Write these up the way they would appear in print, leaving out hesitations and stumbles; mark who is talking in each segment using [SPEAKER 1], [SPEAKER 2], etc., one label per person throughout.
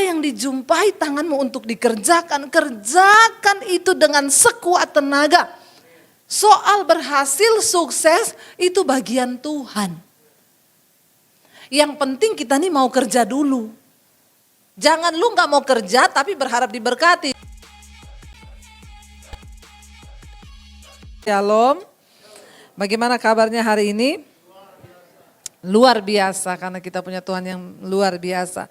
[SPEAKER 1] yang dijumpai tanganmu untuk dikerjakan, kerjakan itu dengan sekuat tenaga. Soal berhasil, sukses, itu bagian Tuhan. Yang penting kita nih mau kerja dulu. Jangan lu gak mau kerja tapi berharap diberkati. Shalom, bagaimana kabarnya hari ini? Luar biasa karena kita punya Tuhan yang luar biasa.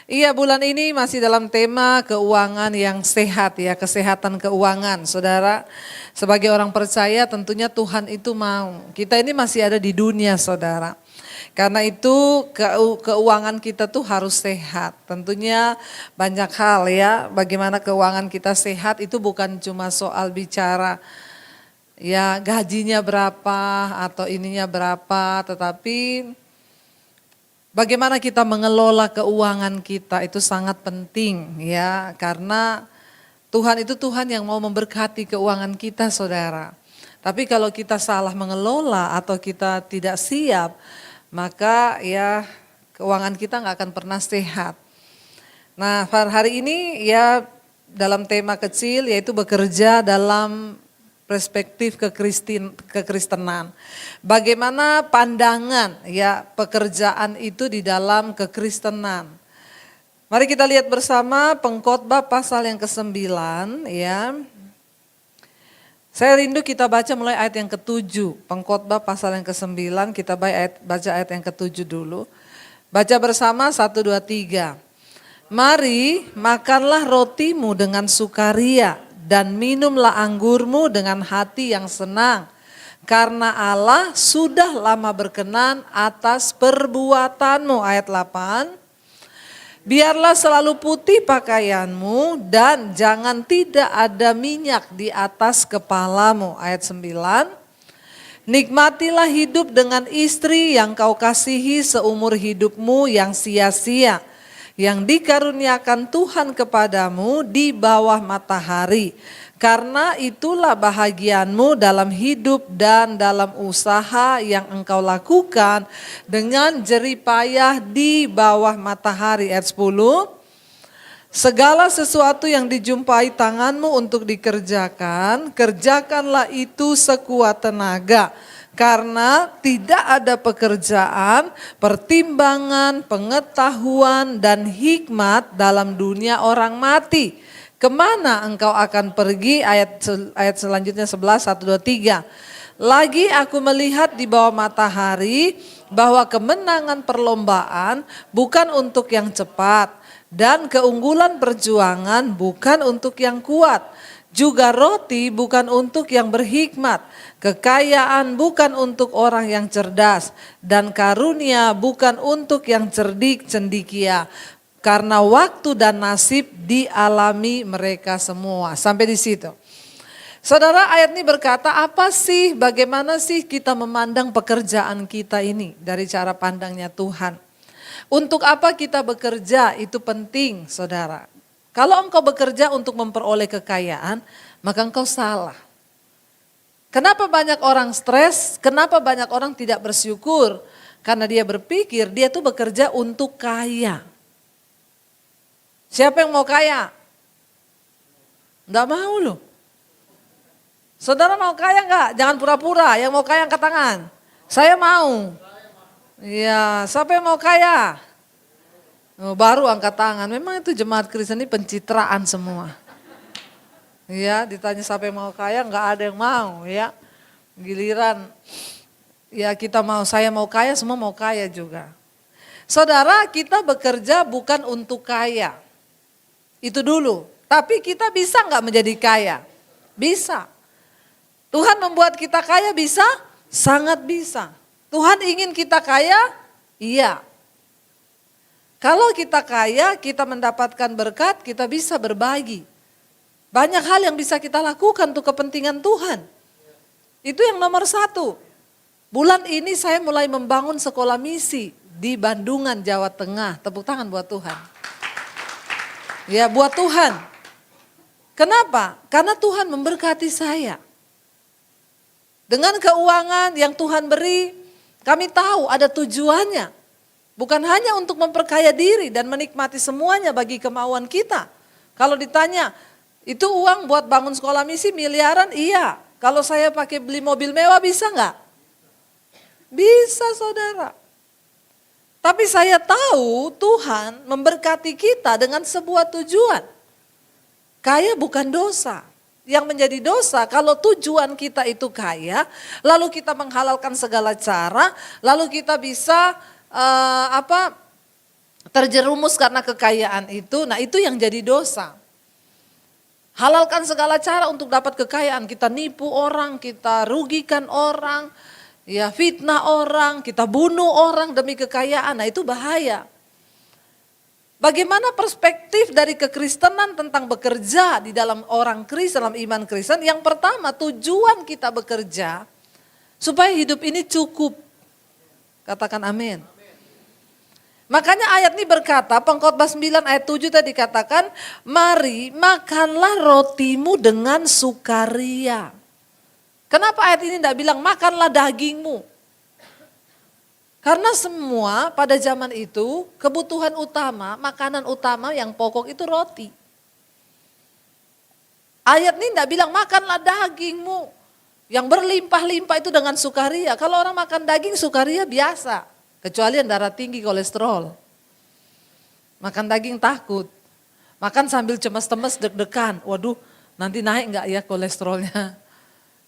[SPEAKER 1] Iya, bulan ini masih dalam tema keuangan yang sehat ya, kesehatan keuangan. Saudara, sebagai orang percaya tentunya Tuhan itu mau. Kita ini masih ada di dunia, saudara. Karena itu keuangan kita tuh harus sehat. Tentunya banyak hal ya, bagaimana keuangan kita sehat itu bukan cuma soal bicara ya gajinya berapa atau ininya berapa, tetapi bagaimana kita mengelola keuangan kita itu sangat penting ya, karena Tuhan itu Tuhan yang mau memberkati keuangan kita, saudara. Tapi kalau kita salah mengelola atau kita tidak siap, maka ya keuangan kita nggak akan pernah sehat. Nah, hari ini ya dalam tema kecil yaitu bekerja dalam perspektif kekristenan. Bagaimana pandangan ya pekerjaan itu di dalam kekristenan. Mari kita lihat bersama Pengkhotbah pasal yang ke-9 ya. Saya rindu kita baca mulai ayat yang ke-7. Pengkhotbah pasal yang ke-9 kita baca ayat yang ke-7 dulu. Baca bersama 1, 2, 3. Mari makanlah rotimu dengan sukaria dan minumlah anggurmu dengan hati yang senang. Karena Allah sudah lama berkenan atas perbuatanmu. Ayat 8. Biarlah selalu putih pakaianmu dan jangan tidak ada minyak di atas kepalamu. Ayat 9. Nikmatilah hidup dengan istri yang kau kasihi seumur hidupmu yang sia-sia, yang dikaruniakan Tuhan kepadamu di bawah matahari. Karena itulah bahagianmu dalam hidup dan dalam usaha yang engkau lakukan dengan jerih payah di bawah matahari. Ayat 10. Segala sesuatu yang dijumpai tanganmu untuk dikerjakan, kerjakanlah itu sekuat tenaga. Karena tidak ada pekerjaan, pertimbangan, pengetahuan, dan hikmat dalam dunia orang mati. Kemana engkau akan pergi? Ayat selanjutnya 11, 1, 2, 3. Lagi aku melihat di bawah matahari bahwa kemenangan perlombaan bukan untuk yang cepat, dan keunggulan perjuangan bukan untuk yang kuat. Juga roti bukan untuk yang berhikmat, kekayaan bukan untuk orang yang cerdas, dan karunia bukan untuk yang cerdik cendikia. Karena waktu dan nasib dialami mereka semua. Sampai di situ. Saudara, ayat ini berkata apa sih, bagaimana sih kita memandang pekerjaan kita ini dari cara pandangnya Tuhan. Untuk apa kita bekerja itu penting, saudara. Kalau engkau bekerja untuk memperoleh kekayaan, maka engkau salah. Kenapa banyak orang stres? Kenapa banyak orang tidak bersyukur? Karena dia berpikir dia tuh bekerja untuk kaya. Siapa yang mau kaya? Enggak mau loh. Saudara mau kaya enggak? Jangan pura-pura, yang mau kaya angkat tangan. Saya mau. Iya, siapa yang mau kaya? Oh, baru angkat tangan. Memang itu jemaat Kristen ini pencitraan semua. Ya, ditanya siapa yang mau kaya, enggak ada yang mau ya. Giliran ya kita mau, saya mau kaya, semua mau kaya juga. Saudara, kita bekerja bukan untuk kaya. Itu dulu. Tapi kita bisa enggak menjadi kaya? Bisa. Tuhan membuat kita kaya bisa? Sangat bisa. Tuhan ingin kita kaya? Iya. Kalau kita kaya, kita mendapatkan berkat, kita bisa berbagi. Banyak hal yang bisa kita lakukan untuk kepentingan Tuhan. Itu yang nomor 1. Bulan ini saya mulai membangun sekolah misi di Bandungan, Jawa Tengah. Tepuk tangan buat Tuhan. Ya, buat Tuhan. Kenapa? Karena Tuhan memberkati saya. Dengan keuangan yang Tuhan beri, kami tahu ada tujuannya. Bukan hanya untuk memperkaya diri dan menikmati semuanya bagi kemauan kita. Kalau ditanya, itu uang buat bangun sekolah misi miliaran? Iya. Kalau saya pakai beli mobil mewah bisa nggak? Bisa, saudara. Tapi saya tahu Tuhan memberkati kita dengan sebuah tujuan. Kaya bukan dosa. Yang menjadi dosa kalau tujuan kita itu kaya, lalu kita menghalalkan segala cara, lalu kita bisa terjerumus karena kekayaan itu, nah itu yang jadi dosa. Halalkan segala cara untuk dapat kekayaan, kita nipu orang, kita rugikan orang, ya fitnah orang, kita bunuh orang demi kekayaan, nah itu bahaya. Bagaimana perspektif dari kekristenan tentang bekerja di dalam orang Kristen, dalam iman Kristen? Yang pertama, tujuan kita bekerja supaya hidup ini cukup. Katakan amin. Makanya ayat ini berkata, Pengkhotbah 9 ayat 7 tadi dikatakan, mari makanlah rotimu dengan sukaria. Kenapa ayat ini tidak bilang makanlah dagingmu? Karena semua pada zaman itu kebutuhan utama, makanan utama yang pokok itu roti. Ayat ini tidak bilang makanlah dagingmu yang berlimpah-limpah itu dengan sukaria. Kalau orang makan daging sukaria biasa, kecuali yang darah tinggi kolesterol. Makan daging takut, makan sambil cemas-cemas deg-degan, waduh nanti naik enggak ya kolesterolnya.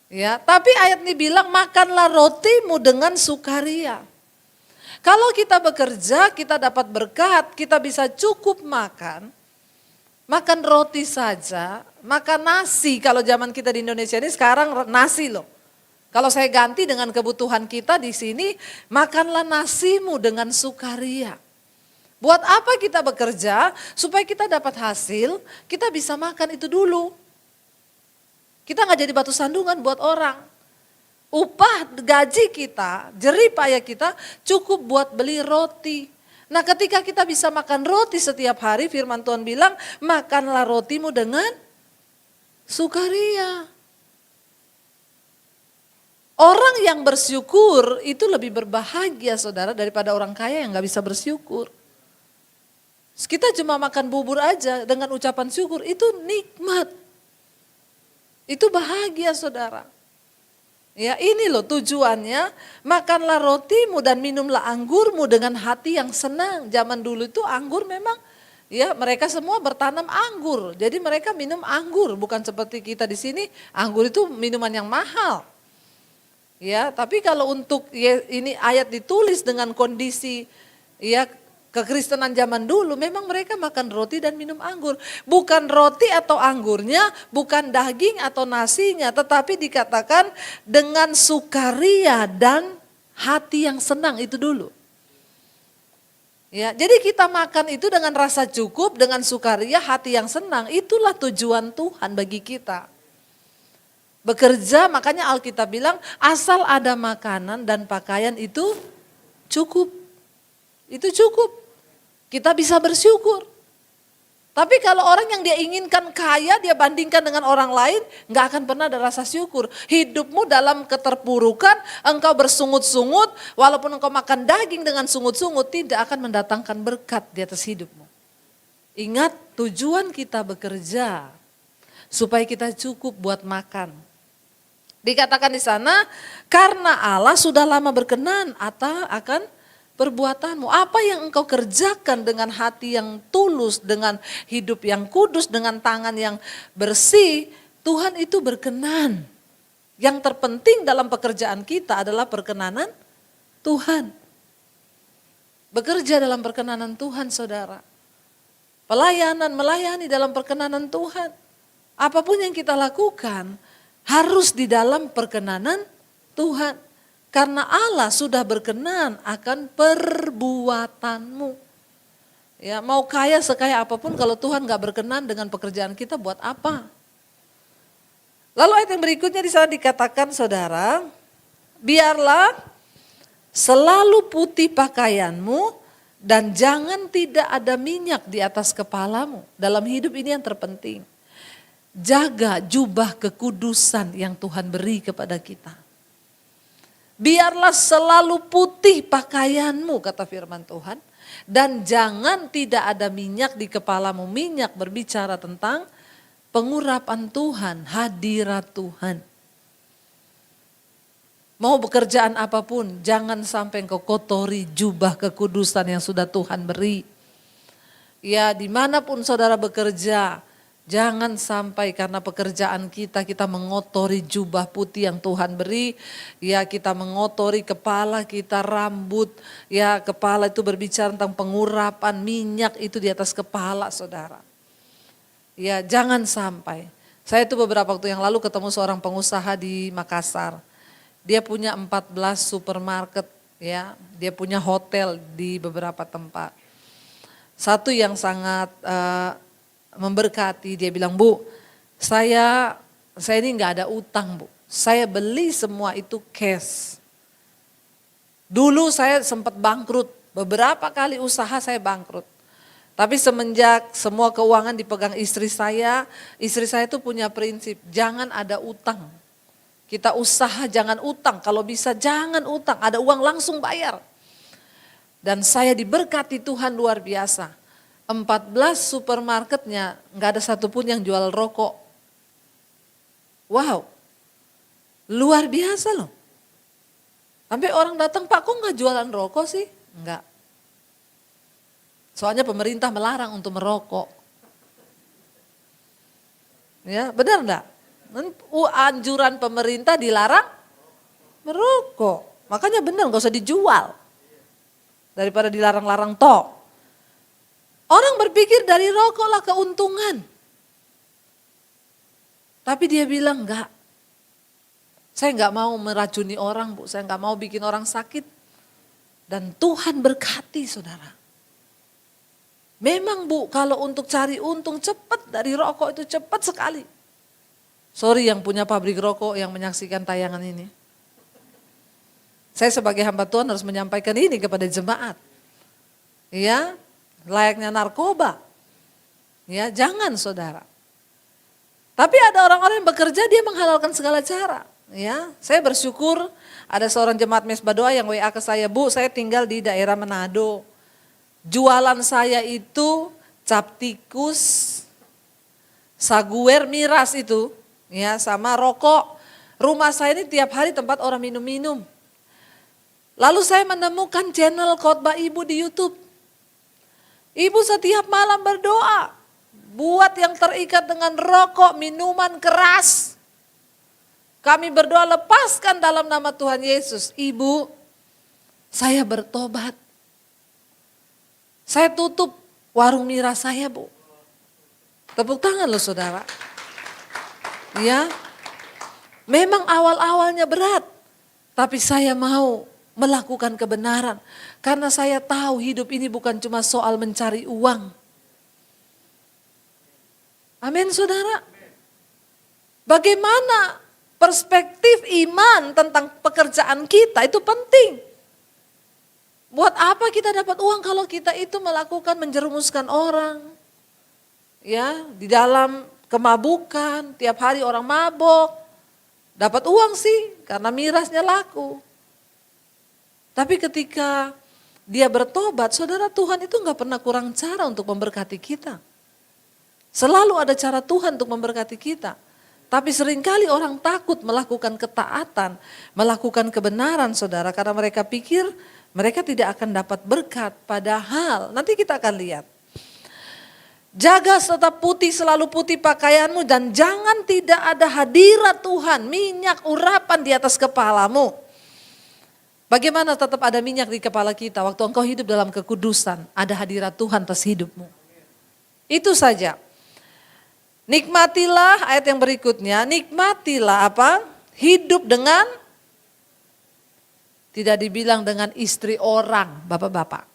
[SPEAKER 1] Ya, tapi ayat ini bilang makanlah rotimu dengan sukaria. Kalau kita bekerja, kita dapat berkat, kita bisa cukup makan roti saja, makan nasi. Kalau zaman kita di Indonesia ini sekarang nasi loh. Kalau saya ganti dengan kebutuhan kita di sini, makanlah nasimu dengan sukaria. Buat apa kita bekerja? Supaya kita dapat hasil, kita bisa makan itu dulu. Kita nggak jadi batu sandungan buat orang. Upah gaji kita, jerih payah kita cukup buat beli roti. Nah ketika kita bisa makan roti setiap hari, firman Tuhan bilang, makanlah rotimu dengan sukaria. Orang yang bersyukur itu lebih berbahagia saudara daripada orang kaya yang gak bisa bersyukur. Kita cuma makan bubur aja dengan ucapan syukur, itu nikmat. Itu bahagia saudara. Ya ini loh tujuannya, makanlah rotimu dan minumlah anggurmu dengan hati yang senang. Zaman dulu itu anggur memang, ya mereka semua bertanam anggur. Jadi mereka minum anggur, bukan seperti kita di sini, anggur itu minuman yang mahal. Ya, tapi kalau untuk ya, ini ayat ditulis dengan kondisi ya kekristenan zaman dulu, memang mereka makan roti dan minum anggur. Bukan roti atau anggurnya, bukan daging atau nasinya, tetapi dikatakan dengan sukaria dan hati yang senang itu dulu. Ya, jadi kita makan itu dengan rasa cukup, dengan sukaria, hati yang senang. Itulah tujuan Tuhan bagi kita. Bekerja, makanya Alkitab bilang asal ada makanan dan pakaian itu cukup. Itu cukup. Kita bisa bersyukur. Tapi kalau orang yang dia inginkan kaya, dia bandingkan dengan orang lain, nggak akan pernah ada rasa syukur. Hidupmu dalam keterpurukan, engkau bersungut-sungut, walaupun engkau makan daging dengan sungut-sungut, tidak akan mendatangkan berkat di atas hidupmu. Ingat tujuan kita bekerja, supaya kita cukup buat makan. Dikatakan di sana, karena Allah sudah lama berkenan akan perbuatanmu. Apa yang engkau kerjakan dengan hati yang tulus, dengan hidup yang kudus, dengan tangan yang bersih, Tuhan itu berkenan. Yang terpenting dalam pekerjaan kita adalah perkenanan Tuhan. Bekerja dalam perkenanan Tuhan saudara. Pelayanan, melayani dalam perkenanan Tuhan. Apapun yang kita lakukan harus di dalam perkenanan Tuhan. Karena Allah sudah berkenan akan perbuatanmu. Ya, mau kaya sekaya apapun kalau Tuhan gak berkenan dengan pekerjaan kita buat apa? Lalu ayat yang berikutnya di sana dikatakan saudara, biarlah selalu putih pakaianmu dan jangan tidak ada minyak di atas kepalamu. Dalam hidup ini yang terpenting. Jaga jubah kekudusan yang Tuhan beri kepada kita. Biarlah selalu putih pakaianmu, kata firman Tuhan. Dan jangan tidak ada minyak di kepalamu. Minyak berbicara tentang pengurapan Tuhan, hadirat Tuhan. Mau pekerjaan apapun, jangan sampai engkau kotori jubah kekudusan yang sudah Tuhan beri. Ya, dimanapun saudara bekerja, jangan sampai karena pekerjaan kita mengotori jubah putih yang Tuhan beri. Ya, kita mengotori kepala kita, rambut. Ya, kepala itu berbicara tentang pengurapan, minyak itu di atas kepala saudara. Ya, jangan sampai. Saya itu beberapa waktu yang lalu ketemu seorang pengusaha di Makassar. Dia punya 14 supermarket, ya. Dia punya hotel di beberapa tempat. Satu yang sangat memberkati, dia bilang, "Bu, saya ini nggak ada utang, Bu. Saya beli semua itu cash. Dulu saya sempat bangkrut, beberapa kali usaha saya bangkrut. Tapi semenjak semua keuangan dipegang istri saya itu punya prinsip, jangan ada utang. Kita usaha jangan utang, kalau bisa jangan utang, ada uang langsung bayar." Dan saya diberkati Tuhan luar biasa. 14 supermarketnya nggak ada satupun yang jual rokok. Wow, luar biasa loh. Sampai orang datang, "Pak, kok nggak jualan rokok sih?" Enggak. Soalnya pemerintah melarang untuk merokok. Ya, benar enggak? Anjuran pemerintah dilarang merokok. Makanya benar nggak usah dijual. Daripada dilarang-larang toh. Orang berpikir dari rokoklah keuntungan. Tapi dia bilang enggak. Saya enggak mau meracuni orang, Bu. Saya enggak mau bikin orang sakit. Dan Tuhan berkati saudara. Memang Bu, kalau untuk cari untung cepat dari rokok itu cepat sekali. Sorry yang punya pabrik rokok yang menyaksikan tayangan ini. Saya sebagai hamba Tuhan harus menyampaikan ini kepada jemaat. Ya, layaknya narkoba. Ya, jangan saudara. Tapi ada orang-orang yang bekerja dia menghalalkan segala cara. Ya, saya bersyukur ada seorang jemaat Mesbah Doa yang WA ke saya, "Bu, saya tinggal di daerah Manado. Jualan saya itu cap tikus, saguer, miras itu, ya, sama rokok. Rumah saya ini tiap hari tempat orang minum-minum. Lalu saya menemukan channel khotbah ibu di YouTube. Ibu setiap malam berdoa, buat yang terikat dengan rokok, minuman keras. Kami berdoa, lepaskan dalam nama Tuhan Yesus." Ibu, saya bertobat. Saya tutup warung miras saya, Bu. Tepuk tangan loh saudara. Ya, memang awal-awalnya berat. Tapi saya mau melakukan kebenaran. Karena saya tahu hidup ini bukan cuma soal mencari uang. Amin saudara. Bagaimana perspektif iman tentang pekerjaan kita itu penting. Buat apa kita dapat uang kalau kita itu melakukan menjerumuskan orang. Ya, di dalam kemabukan, tiap hari orang mabok. Dapat uang sih karena mirasnya laku. Tapi ketika dia bertobat, saudara, Tuhan itu gak pernah kurang cara untuk memberkati kita. Selalu ada cara Tuhan untuk memberkati kita. Tapi seringkali orang takut melakukan ketaatan, melakukan kebenaran saudara. Karena mereka pikir mereka tidak akan dapat berkat. Padahal nanti kita akan lihat. Jaga tetap putih, selalu putih pakaianmu dan jangan tidak ada hadirat Tuhan, minyak urapan di atas kepalamu. Bagaimana tetap ada minyak di kepala kita waktu engkau hidup dalam kekudusan, ada hadirat Tuhan atas hidupmu. Itu saja. Nikmatilah ayat yang berikutnya, nikmatilah apa? Hidup dengan, tidak dibilang dengan istri orang, bapak-bapak.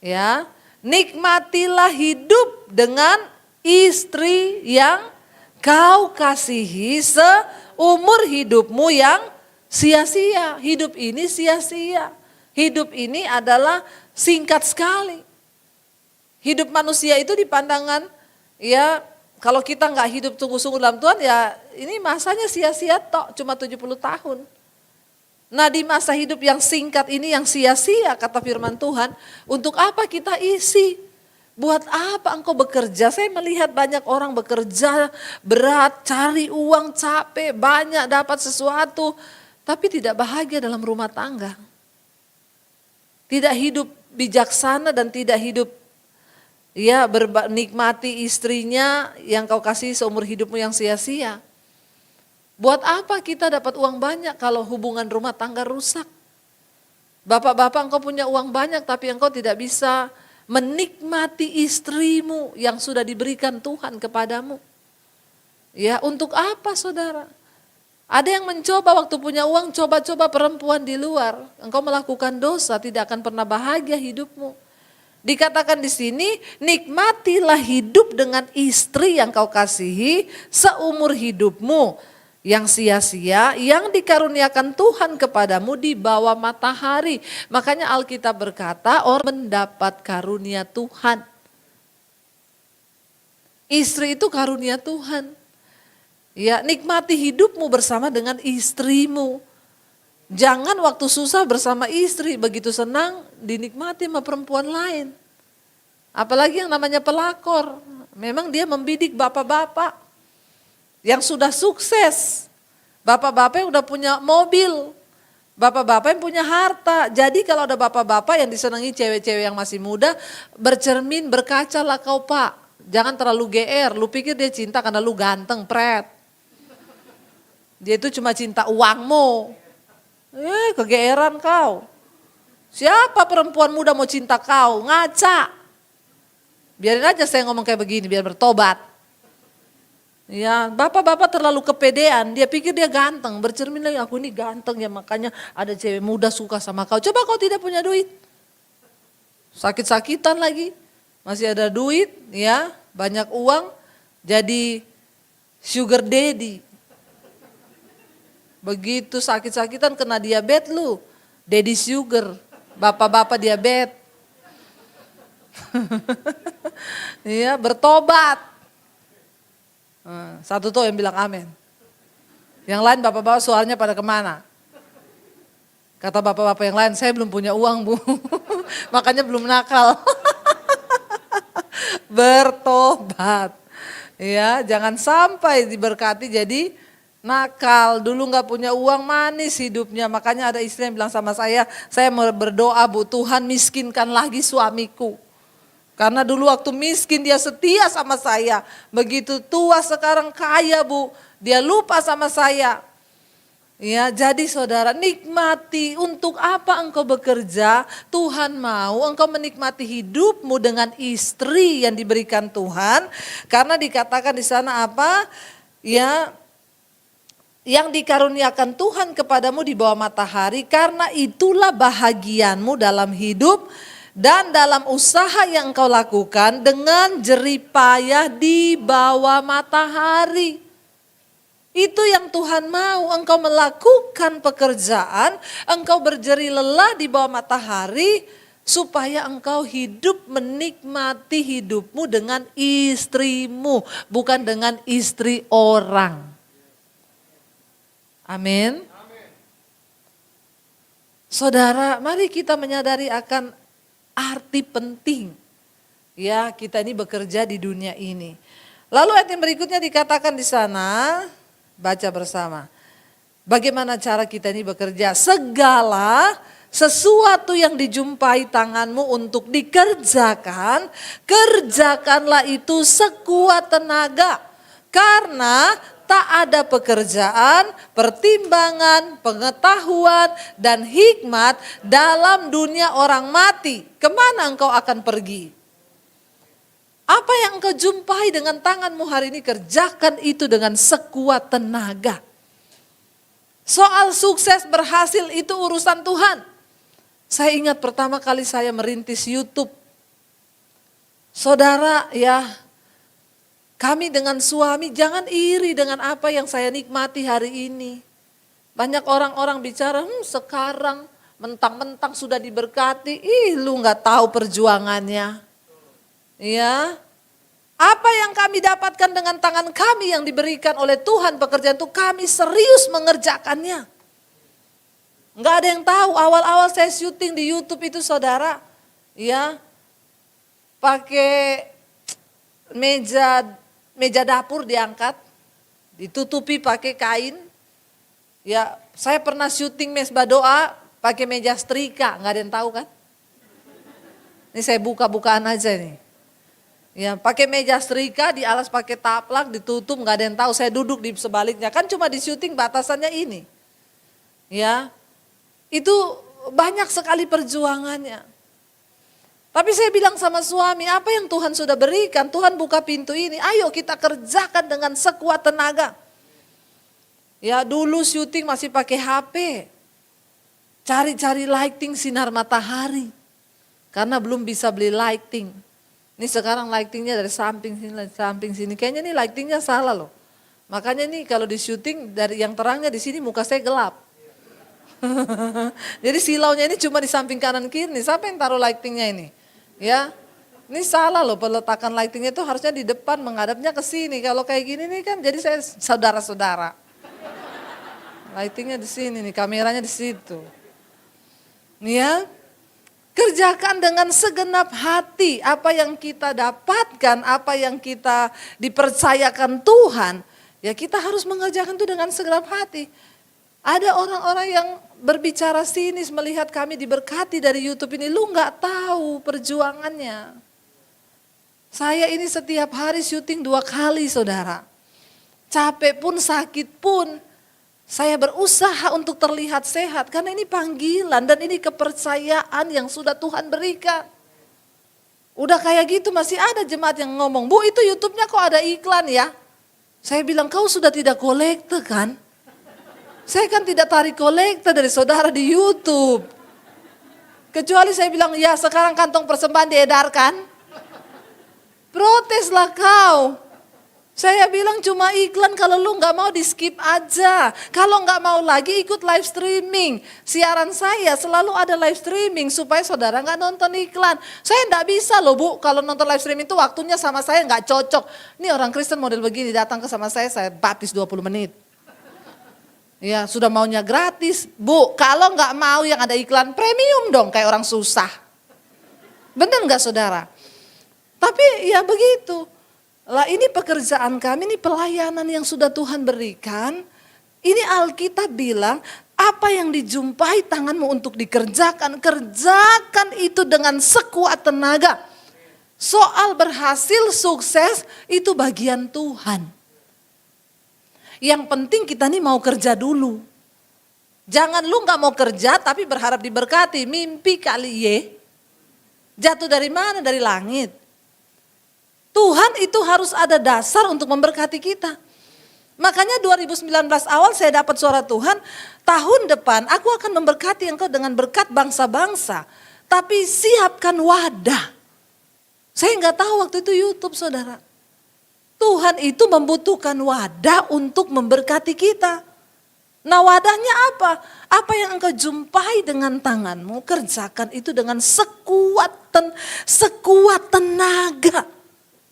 [SPEAKER 1] Ya, nikmatilah hidup dengan istri yang kau kasihi seumur hidupmu yang sia-sia. Hidup ini sia-sia. Hidup ini adalah singkat sekali. Hidup manusia itu di pandangan, ya kalau kita nggak hidup sungguh-sungguh dalam Tuhan ya ini masanya sia-sia tok, cuma 70 tahun. Nah di masa hidup yang singkat ini yang sia-sia kata firman Tuhan, untuk apa kita isi? Buat apa engkau bekerja? Saya melihat banyak orang bekerja berat, cari uang, capek, banyak dapat sesuatu. Tapi tidak bahagia dalam rumah tangga. Tidak hidup bijaksana dan tidak hidup ya nikmati istrinya yang kau kasih seumur hidupmu yang sia-sia. Buat apa kita dapat uang banyak kalau hubungan rumah tangga rusak? Bapak-bapak engkau punya uang banyak tapi engkau tidak bisa menikmati istrimu yang sudah diberikan Tuhan kepadamu. Ya untuk apa saudara? Ada yang mencoba waktu punya uang coba-coba perempuan di luar. Engkau melakukan dosa tidak akan pernah bahagia hidupmu. Dikatakan di sini nikmatilah hidup dengan istri yang kau kasihi seumur hidupmu. Yang sia-sia, yang dikaruniakan Tuhan kepadamu di bawah matahari. Makanya Alkitab berkata orang mendapat karunia Tuhan. Istri itu karunia Tuhan. Ya, nikmati hidupmu bersama dengan istrimu. Jangan waktu susah bersama istri, begitu senang dinikmati sama perempuan lain. Apalagi yang namanya pelakor. Memang dia membidik bapak-bapak yang sudah sukses, bapak-bapak yang udah punya mobil, bapak-bapak yang punya harta. Jadi kalau ada bapak-bapak yang disenangi cewek-cewek yang masih muda, bercermin, berkacalah kau pak. Jangan terlalu GR, lu pikir dia cinta karena lu ganteng, pret. Dia itu cuma cinta uangmu. Kegeeran kau. Siapa perempuan muda mau cinta kau? Ngaca. Biarin aja saya ngomong kayak begini, biar bertobat. Ya, bapak-bapak terlalu kepedean, dia pikir dia ganteng, bercermin lagi aku ini ganteng ya makanya ada cewek muda suka sama kau. Coba kau tidak punya duit, sakit-sakitan lagi, masih ada duit ya, banyak uang, jadi sugar daddy. Begitu sakit-sakitan kena diabetes lu, daddy sugar, bapak-bapak diabetes. Iya, bertobat. Satu tuh yang bilang amin. Yang lain bapak-bapak soalnya pada kemana? Kata bapak-bapak yang lain, saya belum punya uang bu, makanya belum nakal. Bertobat. Ya, jangan sampai diberkati jadi nakal. Dulu nggak punya uang manis hidupnya, makanya ada istri yang bilang sama saya mau berdoa bu, Tuhan miskinkan lagi suamiku. Karena dulu waktu miskin dia setia sama saya. Begitu tua sekarang kaya bu, dia lupa sama saya. Ya, jadi saudara nikmati, untuk apa engkau bekerja? Tuhan mau engkau menikmati hidupmu dengan istri yang diberikan Tuhan. Karena dikatakan di sana apa? Ya, yang dikaruniakan Tuhan kepadamu di bawah matahari, karena itulah bahagianmu dalam hidup dan dalam usaha yang engkau lakukan dengan jerih payah di bawah matahari. Itu yang Tuhan mau, engkau melakukan pekerjaan, engkau berjerih lelah di bawah matahari, supaya engkau hidup menikmati hidupmu dengan istrimu, bukan dengan istri orang. Amin. Saudara, mari kita menyadari akan arti penting ya kita ini bekerja di dunia ini. Lalu ayat yang berikutnya dikatakan di sana, baca bersama. Bagaimana cara kita ini bekerja? Segala sesuatu yang dijumpai tanganmu untuk dikerjakan, kerjakanlah itu sekuat tenaga. Karena tak ada pekerjaan, pertimbangan, pengetahuan, dan hikmat dalam dunia orang mati. Kemana engkau akan pergi? Apa yang engkau jumpai dengan tanganmu hari ini, kerjakan itu dengan sekuat tenaga. Soal sukses berhasil itu urusan Tuhan. Saya ingat pertama kali saya merintis YouTube. Saudara ya, kami dengan suami jangan iri dengan apa yang saya nikmati hari ini. Banyak orang-orang bicara, sekarang mentang-mentang sudah diberkati, lu gak tahu perjuangannya. Ya, apa yang kami dapatkan dengan tangan kami yang diberikan oleh Tuhan, pekerjaan itu kami serius mengerjakannya. Nggak ada yang tahu, awal-awal saya syuting di YouTube itu saudara, ya pakai meja dapur diangkat, ditutupi pakai kain. Ya, saya pernah syuting mesbah doa pakai meja setrika, nggak ada yang tahu kan? Ini saya buka-bukaan aja nih. Ya, pakai meja setrika, di alas pakai taplak, ditutup, nggak ada yang tahu. Saya duduk di sebaliknya, kan cuma di syuting batasannya ini. Ya, itu banyak sekali perjuangannya. Tapi saya bilang sama suami, apa yang Tuhan sudah berikan, Tuhan buka pintu ini, ayo kita kerjakan dengan sekuat tenaga. Ya, dulu syuting masih pakai HP, cari-cari lighting sinar matahari, karena belum bisa beli lighting. Ini sekarang lightingnya dari samping sini, kayaknya nih lightingnya salah loh. Makanya nih kalau di syuting dari yang terangnya di sini muka saya gelap. Jadi silaunya ini cuma di samping kanan kiri nih. Siapa yang taruh lightingnya ini? Ya, ini salah loh, peletakan lightingnya itu harusnya di depan menghadapnya ke sini. Kalau kayak gini nih kan jadi saya saudara-saudara. Lightingnya di sini nih, kameranya di situ. Nih ya, kerjakan dengan segenap hati apa yang kita dapatkan, apa yang kita dipercayakan Tuhan. Ya kita harus mengerjakan itu dengan segenap hati. Ada orang-orang yang berbicara sinis melihat kami diberkati dari YouTube ini. Lu gak tahu perjuangannya. Saya ini setiap hari syuting 2 kali saudara. Capek pun sakit pun. Saya berusaha untuk terlihat sehat. Karena ini panggilan dan ini kepercayaan yang sudah Tuhan berikan. Udah kayak gitu masih ada jemaat yang ngomong, Bu itu YouTube-nya kok ada iklan ya? Saya bilang kau sudah tidak kolekte kan? Saya kan tidak tarik kolektor dari saudara di YouTube. Kecuali saya bilang, ya sekarang kantong persembahan diedarkan. Proteslah kau. Saya bilang cuma iklan, kalau lu gak mau di skip aja. Kalau gak mau lagi ikut live streaming. Siaran saya selalu ada live streaming supaya saudara gak nonton iklan. Saya gak bisa loh Bu, kalau nonton live streaming itu waktunya sama saya gak cocok. Ini orang Kristen model begini datang ke sama saya baptis 20 menit. Ya sudah maunya gratis. Bu kalau nggak mau yang ada iklan premium dong kayak orang susah. Benar nggak saudara? Tapi ya begitu. Lah ini pekerjaan kami, ini pelayanan yang sudah Tuhan berikan. Ini Alkitab bilang apa yang dijumpai tanganmu untuk dikerjakan. Kerjakan itu dengan sekuat tenaga. Soal berhasil, sukses itu bagian Tuhan. Yang penting kita nih mau kerja dulu. Jangan lu gak mau kerja tapi berharap diberkati. Mimpi kali ye. Jatuh dari mana? Dari langit. Tuhan itu harus ada dasar untuk memberkati kita. Makanya 2019 awal saya dapat suara Tuhan. Tahun depan aku akan memberkati engkau dengan berkat bangsa-bangsa. Tapi siapkan wadah. Saya gak tahu waktu itu YouTube saudara. Tuhan itu membutuhkan wadah untuk memberkati kita. Nah wadahnya apa? Apa yang engkau jumpai dengan tanganmu, kerjakan itu dengan sekuat tenaga.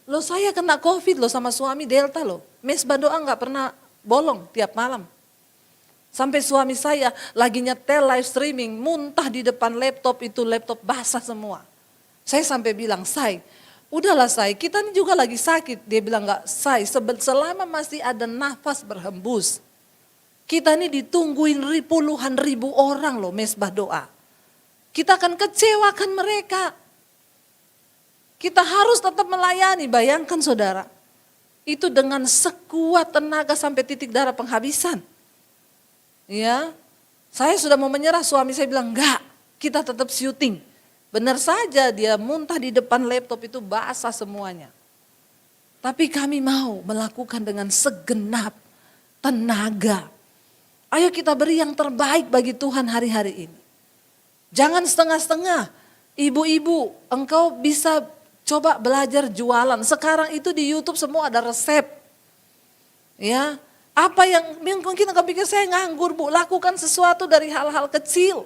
[SPEAKER 1] Loh saya kena COVID loh sama suami Delta loh. Mesbah doa gak pernah bolong tiap malam. Sampai suami saya lagi nyetel live streaming, muntah di depan laptop itu, laptop basah semua. Saya sampai bilang, udahlah kita ini juga lagi sakit. Dia bilang enggak, selama masih ada nafas berhembus. Kita ini ditungguin puluhan ribu orang loh mesbah doa. Kita akan kecewakan mereka. Kita harus tetap melayani, bayangkan saudara. Itu dengan sekuat tenaga sampai titik darah penghabisan. Ya, saya sudah mau menyerah, suami saya bilang enggak, kita tetap syuting. Benar saja dia muntah di depan laptop itu basah semuanya. Tapi kami mau melakukan dengan segenap tenaga. Ayo kita beri yang terbaik bagi Tuhan hari-hari ini. Jangan setengah-setengah. Ibu-ibu, engkau bisa coba belajar jualan. Sekarang itu di YouTube semua ada resep. Ya, apa yang mungkin engkau pikir saya nganggur Bu, lakukan sesuatu dari hal-hal kecil.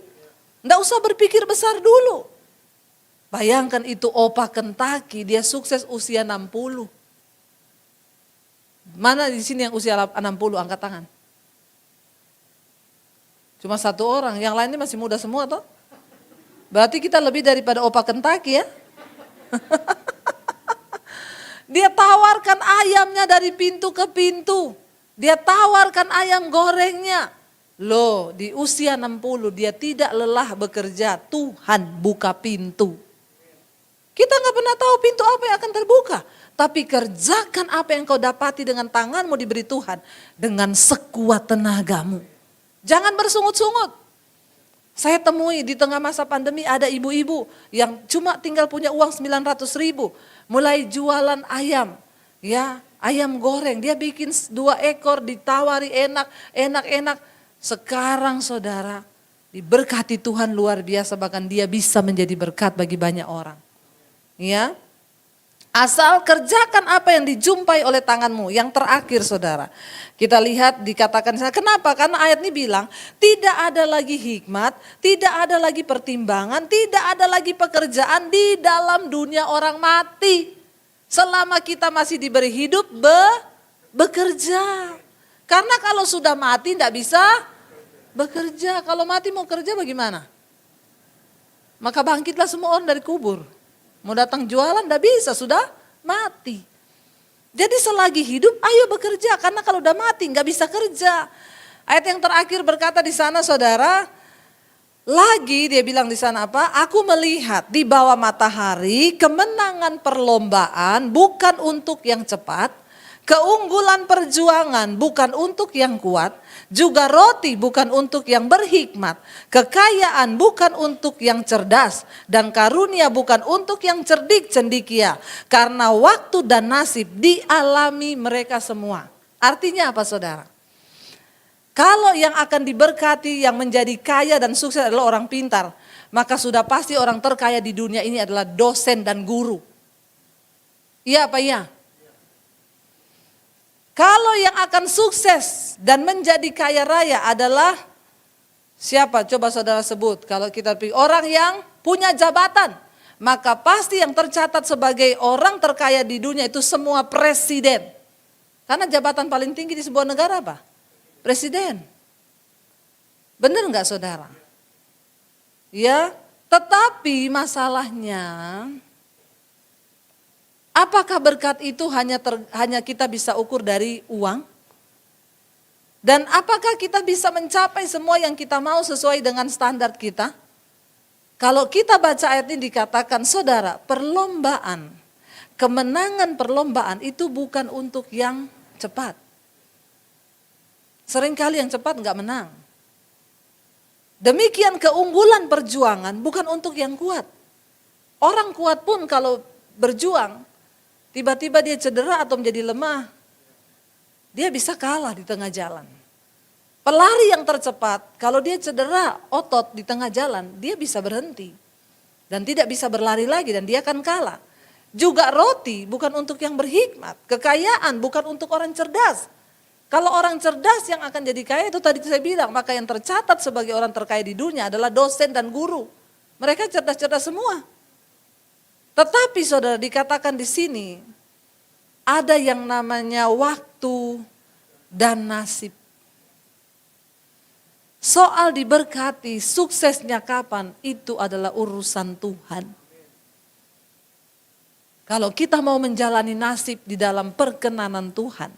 [SPEAKER 1] Enggak usah berpikir besar dulu. Bayangkan itu Opa Kentucky, dia sukses usia 60. Mana di sini yang usia 60 angkat tangan? Cuma satu orang, yang lainnya masih muda semua toh. Berarti kita lebih daripada opa Kentucky ya. Dia tawarkan ayamnya dari pintu ke pintu. Dia tawarkan ayam gorengnya. Loh, di usia 60 dia tidak lelah bekerja. Tuhan buka pintu. Kita nggak pernah tahu pintu apa yang akan terbuka. Tapi kerjakan apa yang kau dapati dengan tanganmu diberi Tuhan. Dengan sekuat tenagamu. Jangan bersungut-sungut. Saya temui di tengah masa pandemi ada ibu-ibu yang cuma tinggal punya uang 900.000. Mulai jualan ayam. Ya, ayam goreng. Dia bikin 2 ekor ditawari enak. Sekarang saudara diberkati Tuhan luar biasa. Bahkan dia bisa menjadi berkat bagi banyak orang. Ya. Asal kerjakan apa yang dijumpai oleh tanganmu. Yang terakhir saudara. Kita lihat dikatakan, kenapa? Karena ayat ini bilang tidak ada lagi hikmat, tidak ada lagi pertimbangan, tidak ada lagi pekerjaan di dalam dunia orang mati. Selama kita masih diberi hidup bekerja. Karena kalau sudah mati tidak bisa bekerja. Kalau mati mau kerja bagaimana? Maka bangkitlah semua orang dari kubur. Mau datang jualan tidak bisa, sudah mati. Jadi selagi hidup ayo bekerja, karena kalau udah mati nggak bisa kerja. Ayat yang terakhir berkata di sana saudara, lagi dia bilang di sana apa? Aku melihat di bawah matahari kemenangan perlombaan bukan untuk yang cepat, keunggulan perjuangan bukan untuk yang kuat, juga roti bukan untuk yang berhikmat, kekayaan bukan untuk yang cerdas, dan karunia bukan untuk yang cerdik cendikia. Karena waktu dan nasib dialami mereka semua. Artinya apa saudara? Kalau yang akan diberkati, yang menjadi kaya dan sukses adalah orang pintar, maka sudah pasti orang terkaya di dunia ini adalah dosen dan guru. Iya apa iya? Kalau yang akan sukses dan menjadi kaya raya adalah siapa? Coba saudara sebut. Kalau kita pilih orang yang punya jabatan, maka pasti yang tercatat sebagai orang terkaya di dunia itu semua presiden. Karena jabatan paling tinggi di sebuah negara apa? Presiden. Benar enggak saudara? Ya, tetapi masalahnya apakah berkat itu hanya kita bisa ukur dari uang? Dan apakah kita bisa mencapai semua yang kita mau sesuai dengan standar kita? Kalau kita baca ayat ini dikatakan, saudara, perlombaan, kemenangan perlombaan itu bukan untuk yang cepat. Seringkali yang cepat enggak menang. Demikian keunggulan perjuangan bukan untuk yang kuat. Orang kuat pun kalau berjuang, tiba-tiba dia cedera atau menjadi lemah, dia bisa kalah di tengah jalan. Pelari yang tercepat, kalau dia cedera otot di tengah jalan, dia bisa berhenti. Dan tidak bisa berlari lagi dan dia akan kalah. Juga roti bukan untuk yang berhikmat, kekayaan bukan untuk orang cerdas. Kalau orang cerdas yang akan jadi kaya itu tadi saya bilang, maka yang tercatat sebagai orang terkaya di dunia adalah dosen dan guru. Mereka cerdas-cerdas semua. Tetapi saudara dikatakan di sini ada yang namanya waktu dan nasib. Soal diberkati, suksesnya kapan, itu adalah urusan Tuhan. Kalau kita mau menjalani nasib di dalam perkenanan Tuhan,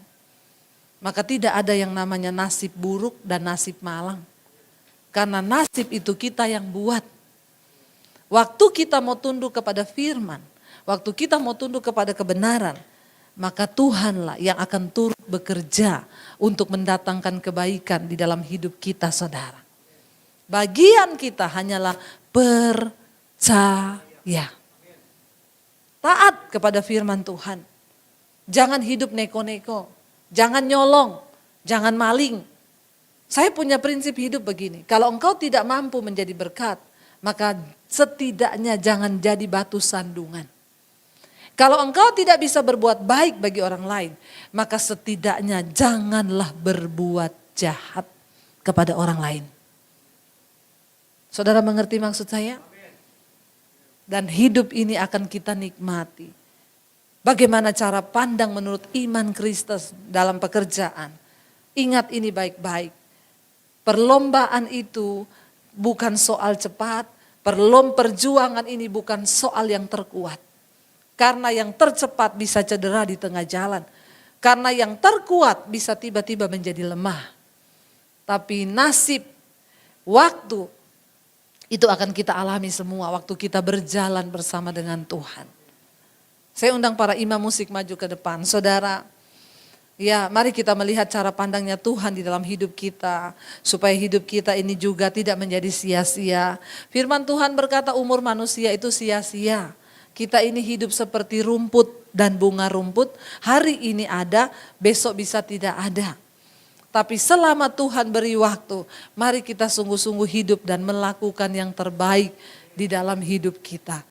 [SPEAKER 1] maka tidak ada yang namanya nasib buruk dan nasib malang. Karena nasib itu kita yang buat. Waktu kita mau tunduk kepada firman, waktu kita mau tunduk kepada kebenaran, maka Tuhanlah yang akan turut bekerja untuk mendatangkan kebaikan di dalam hidup kita saudara. Bagian kita hanyalah percaya. Taat kepada firman Tuhan. Jangan hidup neko-neko. Jangan nyolong, jangan maling. Saya punya prinsip hidup begini, kalau engkau tidak mampu menjadi berkat, maka setidaknya jangan jadi batu sandungan. Kalau engkau tidak bisa berbuat baik bagi orang lain, maka setidaknya janganlah berbuat jahat kepada orang lain. Saudara mengerti maksud saya? Dan hidup ini akan kita nikmati. Bagaimana cara pandang menurut iman Kristus dalam pekerjaan. Ingat ini baik-baik. Perlombaan itu bukan soal cepat, perjuangan ini bukan soal yang terkuat. Karena yang tercepat bisa cedera di tengah jalan. Karena yang terkuat bisa tiba-tiba menjadi lemah. Tapi nasib, waktu, itu akan kita alami semua waktu kita berjalan bersama dengan Tuhan. Saya undang para imam musik maju ke depan. Saudara, ya, mari kita melihat cara pandangnya Tuhan di dalam hidup kita. Supaya hidup kita ini juga tidak menjadi sia-sia. Firman Tuhan berkata umur manusia itu sia-sia. Kita ini hidup seperti rumput dan bunga rumput. Hari ini ada, besok bisa tidak ada. Tapi selama Tuhan beri waktu, mari kita sungguh-sungguh hidup dan melakukan yang terbaik di dalam hidup kita.